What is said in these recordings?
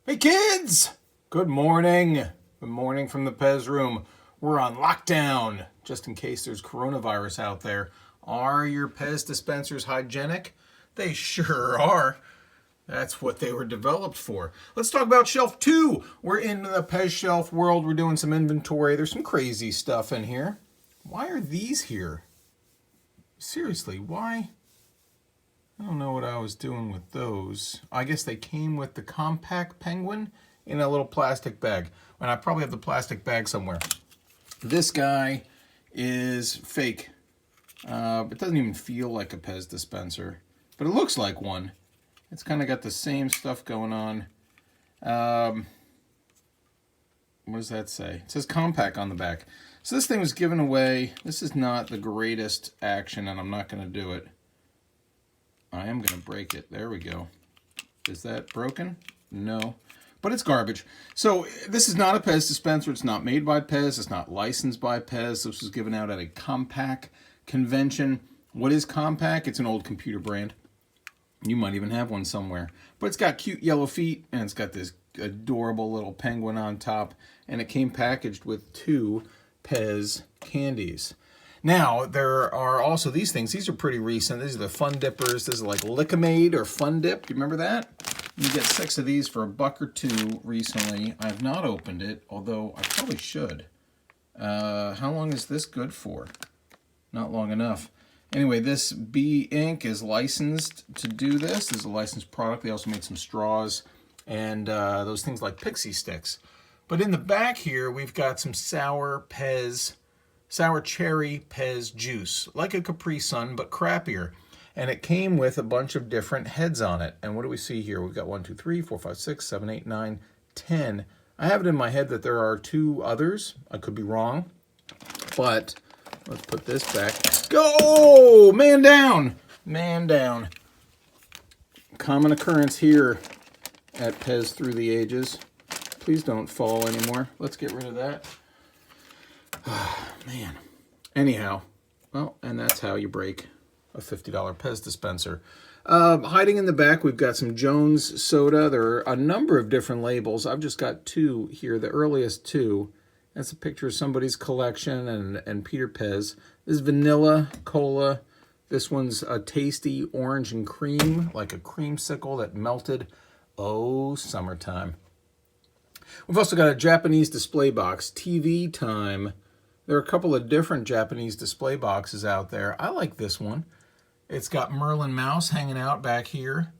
Hey kids! Good morning. Good morning from the Pez room. We're on lockdown, just in case there's coronavirus out there. Are your Pez dispensers hygienic? They sure are. That's what they were developed for. Let's talk about Shelf 2. We're in the Pez Shelf world. We're doing some inventory. There's some crazy stuff in here. Why are these here? Seriously, why? I don't know what I was doing with those. I guess they came with the Compaq Penguin in a little plastic bag. And I probably have the plastic bag somewhere. This guy is fake. It doesn't even feel like a Pez dispenser, but it looks like one. It's kind of got the same stuff going on. What does that say? It says Compaq on the back. So this thing was given away. This is not the greatest action, and I'm not going to do it. I am going to break it. There we go. Is that broken? No. But it's garbage. So this is not a Pez dispenser. It's not made by Pez. It's not licensed by Pez. This was given out at a Compaq convention. What is Compaq? It's an old computer brand. You might even have one somewhere. But it's got cute yellow feet, and it's got this adorable little penguin on top. And it came packaged with 2 Pez candies. Now, there are also these things. These are pretty recent. These are the Fun Dippers. This is like Lick-O-Made or Fun Dip. Do you remember that? You get 6 of these for $1 or $2 recently. I have not opened it, although I probably should. How long is this good for? Not long enough. Anyway, this B Inc. is licensed to do this. This is a licensed product. They also made some straws and those things like Pixie Sticks. But in the back here, we've got some sour cherry Pez juice, like a Capri Sun, but crappier. And it came with a bunch of different heads on it. And what do we see here? We've got 1, 2, 3, 4, 5, 6, 7, 8, 9, 10. I have it in my head that there are 2 others. I could be wrong. But let's put this back. Go! Man down! Man down. Common occurrence here at Pez through the ages. Please don't fall anymore. Let's get rid of that. Man. Anyhow, well, and that's how you break a $50 Pez dispenser. Hiding in the back, we've got some Jones soda. There are a number of different labels. I've just got 2 here, the earliest 2. That's a picture of somebody's collection and Peter Pez. This is vanilla cola. This one's a tasty orange and cream, like a creamsicle that melted. Oh, summertime. We've also got a Japanese display box, TV time. There are a couple of different Japanese display boxes out there. I like this one. It's got Merlin Mouse hanging out back here.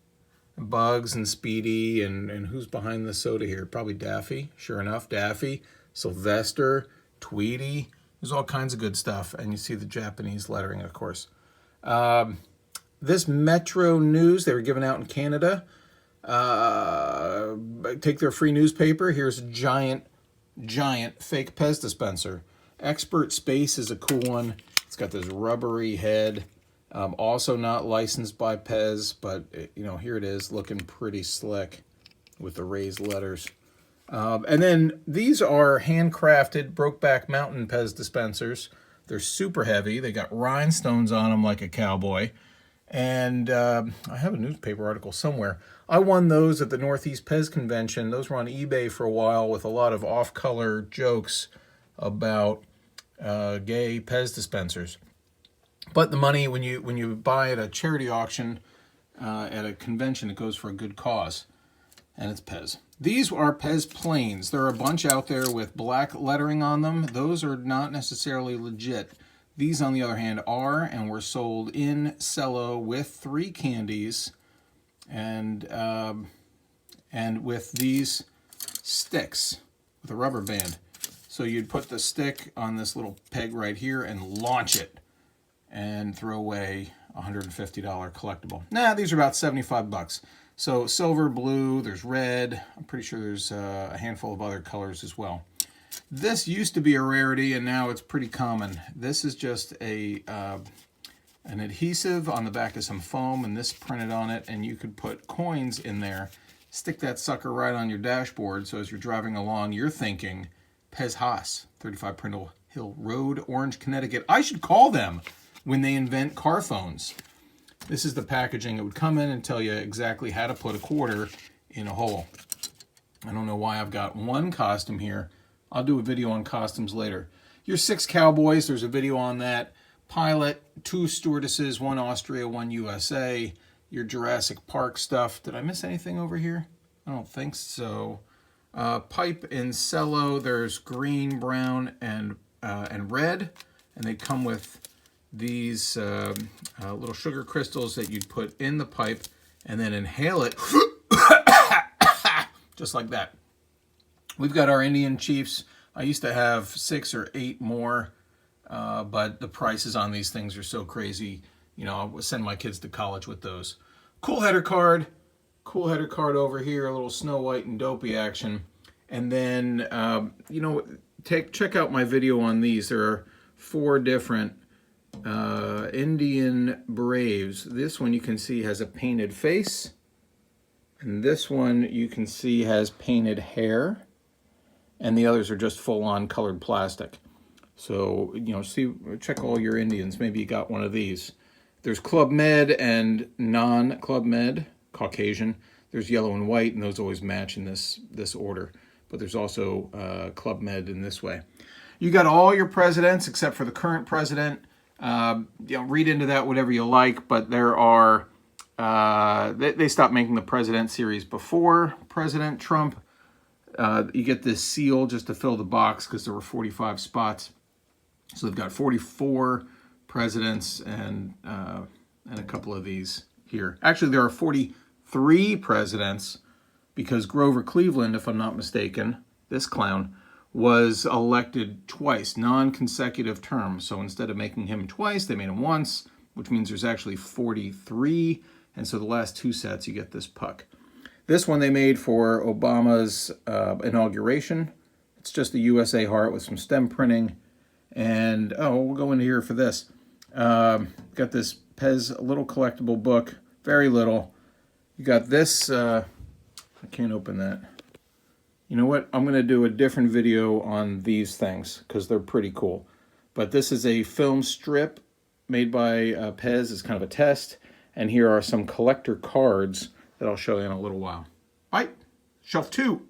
Bugs and Speedy and who's behind the soda here? Probably Daffy. Sure enough, Daffy. Sylvester, Tweety. There's all kinds of good stuff. And you see the Japanese lettering, of course. This Metro News, they were given out in Canada. Take their free newspaper. Here's a giant fake Pez dispenser. Expert Space is a cool one. It's got this rubbery head. Also not licensed by Pez, but here it is, looking pretty slick with the raised letters. And then these are handcrafted Brokeback Mountain Pez dispensers. They're super heavy. They got rhinestones on them like a cowboy. And I have a newspaper article somewhere. I won those at the Northeast Pez Convention. Those were on eBay for a while with a lot of off-color jokes about gay Pez dispensers. But the money, when you buy at a charity auction at a convention, it goes for a good cause. And it's Pez. These are Pez Plains. There are a bunch out there with black lettering on them. Those are not necessarily legit. These, on the other hand, are, and were sold in cello with 3 candies and with these sticks with a rubber band. So you'd put the stick on this little peg right here and launch it and throw away a $150 collectible. Nah, these are about 75 bucks. So silver, blue, there's red. I'm pretty sure there's a handful of other colors as well. This used to be a rarity, and now it's pretty common. This is just an adhesive on the back of some foam, and this printed on it, and you could put coins in there, stick that sucker right on your dashboard, so as you're driving along, you're thinking, Pez Haas, 35 Prindle Hill Road, Orange, Connecticut. I should call them when they invent car phones. This is the packaging. It would come in and tell you exactly how to put a quarter in a hole. I don't know why I've got one costume here. I'll do a video on costumes later. Your 6 cowboys, there's a video on that. Pilot, 2 stewardesses, 1 Austria, 1 USA. Your Jurassic Park stuff. Did I miss anything over here? I don't think so. Pipe and cello, there's green, brown, and red. And they come with these little sugar crystals that you'd put in the pipe and then inhale it just like that. We've got our Indian chiefs. I used to have 6 or 8 more, but the prices on these things are so crazy. You know, I'll send my kids to college with those. Cool header card. Cool header card over here, a little Snow White and Dopey action. And then, you know, check out my video on these. There are 4 different Indian Braves. This one you can see has a painted face. And this one you can see has painted hair. And the others are just full-on colored plastic. So, you know, check all your Indians. Maybe you got one of these. There's Club Med and non-Club Med, Caucasian. There's yellow and white, and those always match in this order. But there's also Club Med in this way. You got all your presidents except for the current president. You know, read into that whatever you like, but there are... they stopped making the President series before President Trump. You get this seal just to fill the box because there were 45 spots. So they've got 44 presidents and a couple of these here. Actually, there are 43 presidents because Grover Cleveland, if I'm not mistaken, this clown, was elected twice, non-consecutive terms. So instead of making him twice, they made him once, which means there's actually 43. And so the last 2 sets, you get this puck. This one they made for Obama's inauguration. It's just the USA heart with some stem printing. And, oh, we'll go into here for this. Got this Pez little collectible book. Very little. You got this. I can't open that. You know what? I'm going to do a different video on these things because they're pretty cool. But this is a film strip made by Pez. It's kind of a test. And here are some collector cards that I'll show you in a little while. Bye. Shelf 2.